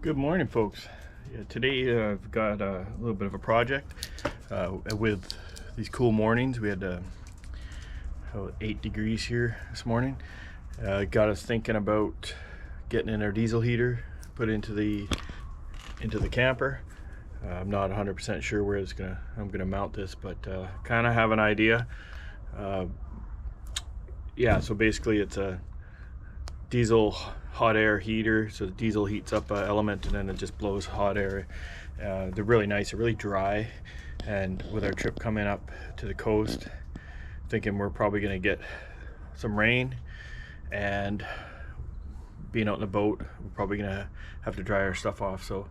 Good morning, folks. Yeah, today I've got a little bit of a project with these cool mornings. We had 8 degrees here this morning. Got us thinking about getting in our diesel heater, put into the camper. I'm not 100% sure where I'm gonna mount this, but kind of have an idea. Yeah, so basically it's a diesel hot air heater, so the diesel heats up an element and then it just blows hot air. They're really nice, they're really dry, and with our trip coming up to the coast, thinking we're probably going to get some rain, and being out in the boat, we're probably going to have to dry our stuff off. So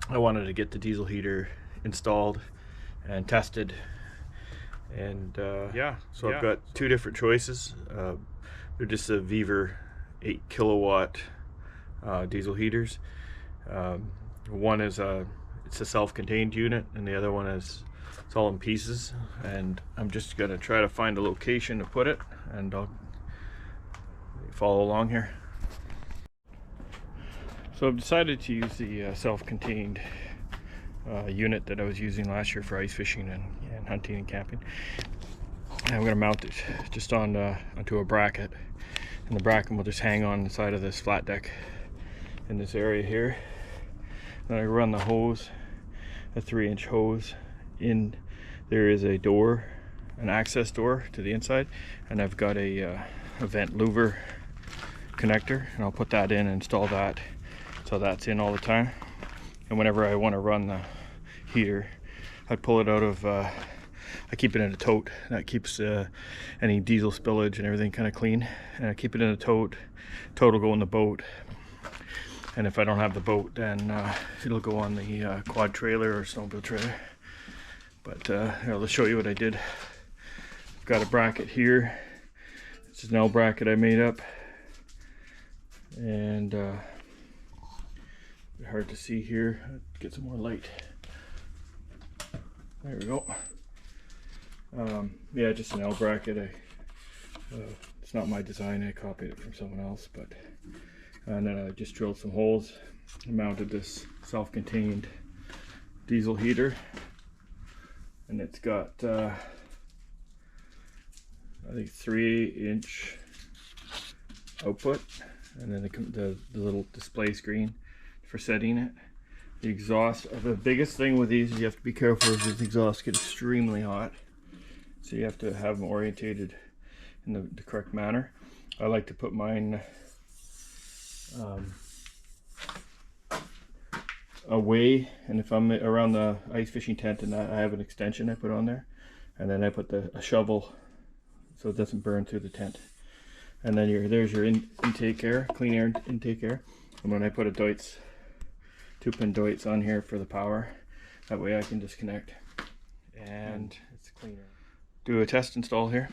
I wanted to get the diesel heater installed and tested, and I've got two different choices. They're just a Vevor 8 kilowatt diesel heaters. One is it's a self-contained unit, and the other one is it's all in pieces. And I'm just gonna try to find a location to put it, and I'll follow along here. So I've decided to use the self-contained unit that I was using last year for ice fishing and hunting and camping. And I'm gonna mount it just onto a bracket. And the bracket will just hang on the side of this flat deck in this area here. Then I run the hose, a 3-inch hose in. There is a door, an access door to the inside, and I've got a vent louver connector, and I'll put that in and install that so that's in all the time. And whenever I want to run the heater, I pull it out of I keep it in a tote. That keeps any diesel spillage and everything kind of clean. And I keep it in a tote. Tote will go in the boat. And if I don't have the boat, then it'll go on the quad trailer or snowmobile trailer. But here, let's show you what I did. I've got a bracket here. This is an L bracket I made up. And hard to see here. Get some more light. There we go. Yeah, just an L bracket. It's not my design, I copied it from someone else, but and then I just drilled some holes and mounted this self-contained diesel heater, and it's got I think 3-inch output, and then the little display screen for setting it. The exhaust, the biggest thing with these is you have to be careful because the exhaust gets extremely hot. So you have to have them orientated in the correct manner. I like to put mine away, and if I'm around the ice fishing tent and I have an extension I put on there, and then I put a shovel so it doesn't burn through the tent. And then there's your intake air, clean air intake air. And when I put a Deutz, 2-pin Deutz on here for the power, that way I can disconnect and it's cleaner. Do a test install here.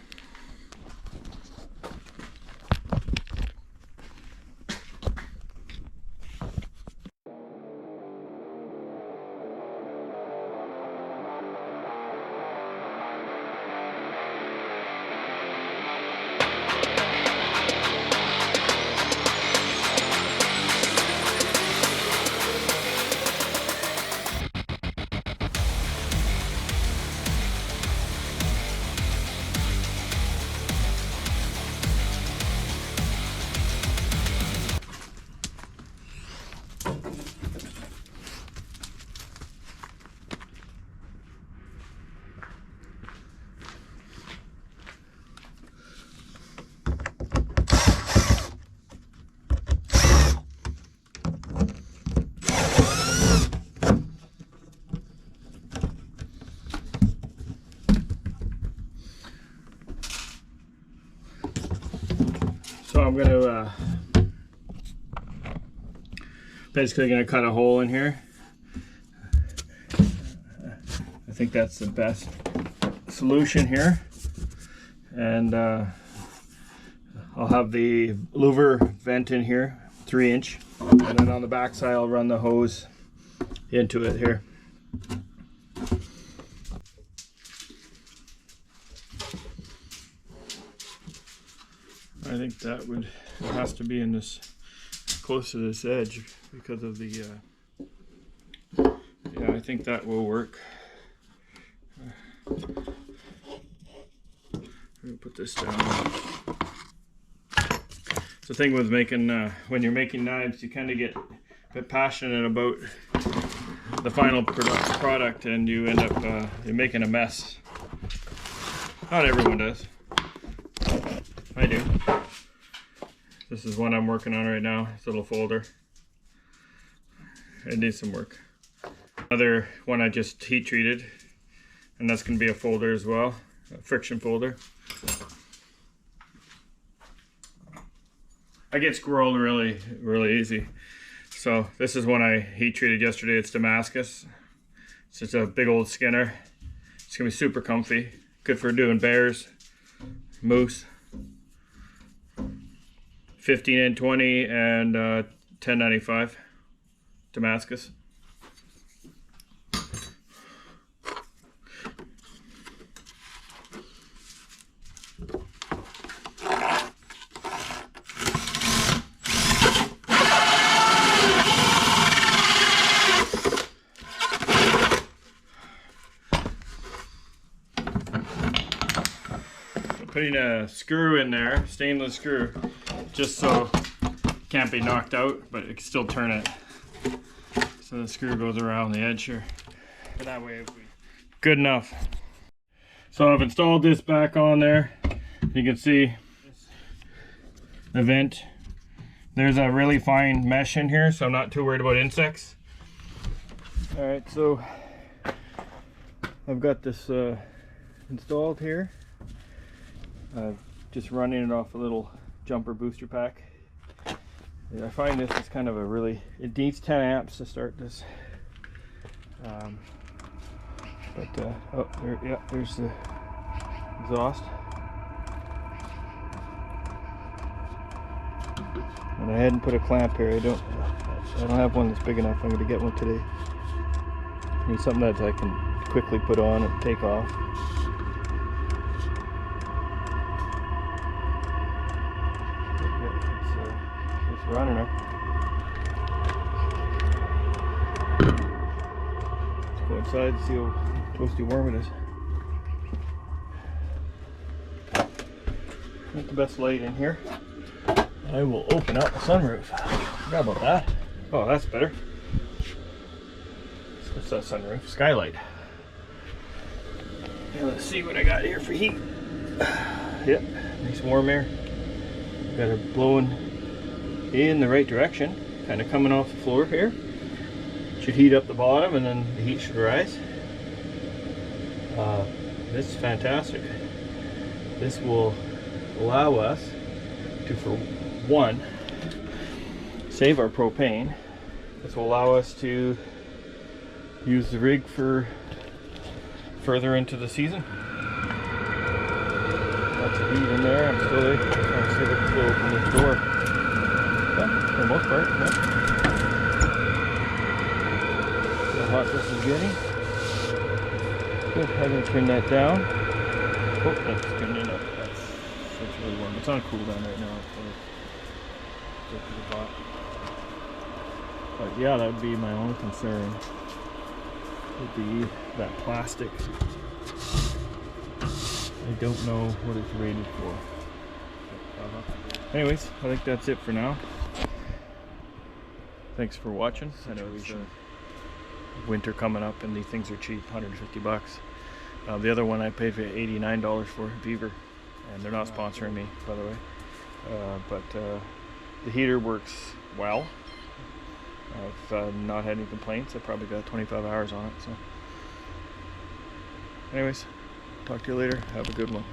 So I'm going to basically going to cut a hole in here. I think that's the best solution here. And I'll have the louver vent in here, 3-inch. And then on the back side I'll run the hose into it here. I think that has to be in this close to this edge because of the yeah, I think that will work. I'm gonna put this down. It's the thing with making when you're making knives, you kind of get a bit passionate about the final product, and you end up you're making a mess. Not everyone does. I do. This is one I'm working on right now. It's a little folder. It needs some work. Another one I just heat treated, and that's going to be a folder as well, a friction folder. I get squirreled really easy. So this is one I heat treated yesterday. It's Damascus. It's just a big old Skinner. It's going to be super comfy. Good for doing bears, moose. 15 and 20 and 10.95 Damascus. Putting a screw in there, stainless screw, just so it can't be knocked out, but it can still turn it. So the screw goes around the edge here. And that way it'll be good enough. So I've installed this back on there. You can see the vent. There's a really fine mesh in here, so I'm not too worried about insects. Alright, so I've got this installed here. Just running it off a little jumper booster pack. Yeah, I find this is kind of a really, it needs 10 amps to start this. Oh, there, yeah, there's the exhaust. And I hadn't put a clamp here. I don't have one that's big enough. I'm going to get one today. I need something that I can quickly put on and take off. Running her. Let's go inside and see how toasty warm it is. Not the best light in here. I will open up the sunroof. Forgot about that. Oh, that's better. What's that sunroof? Skylight. Yeah, let's see what I got here for heat. Yep, nice warm air. Got it blowing in the right direction, kind of coming off the floor here. Should heat up the bottom, and then the heat should rise. This is fantastic. This will allow us to, for one, save our propane. This will allow us to use the rig for further into the season. Lots of heat in there. I'm still there. Let's see if I can still open this door. For the most part, yeah. See how hot this is getting. Good, I'm going to turn that down. Oh, that's turning up. That's really warm. It's on cool down right now. It's pretty hot. But yeah, that would be my only concern. Would be that plastic. I don't know what it's rated for. Anyways, I think that's it for now. Thanks for watching. I know it's winter coming up and these things are cheap, 150 bucks. The other one I paid for $89 for, Vevor, and they're not sponsoring me, by the way. The heater works well. I've not had any complaints. I probably got 25 hours on it. So anyways, talk to you later. Have a good one.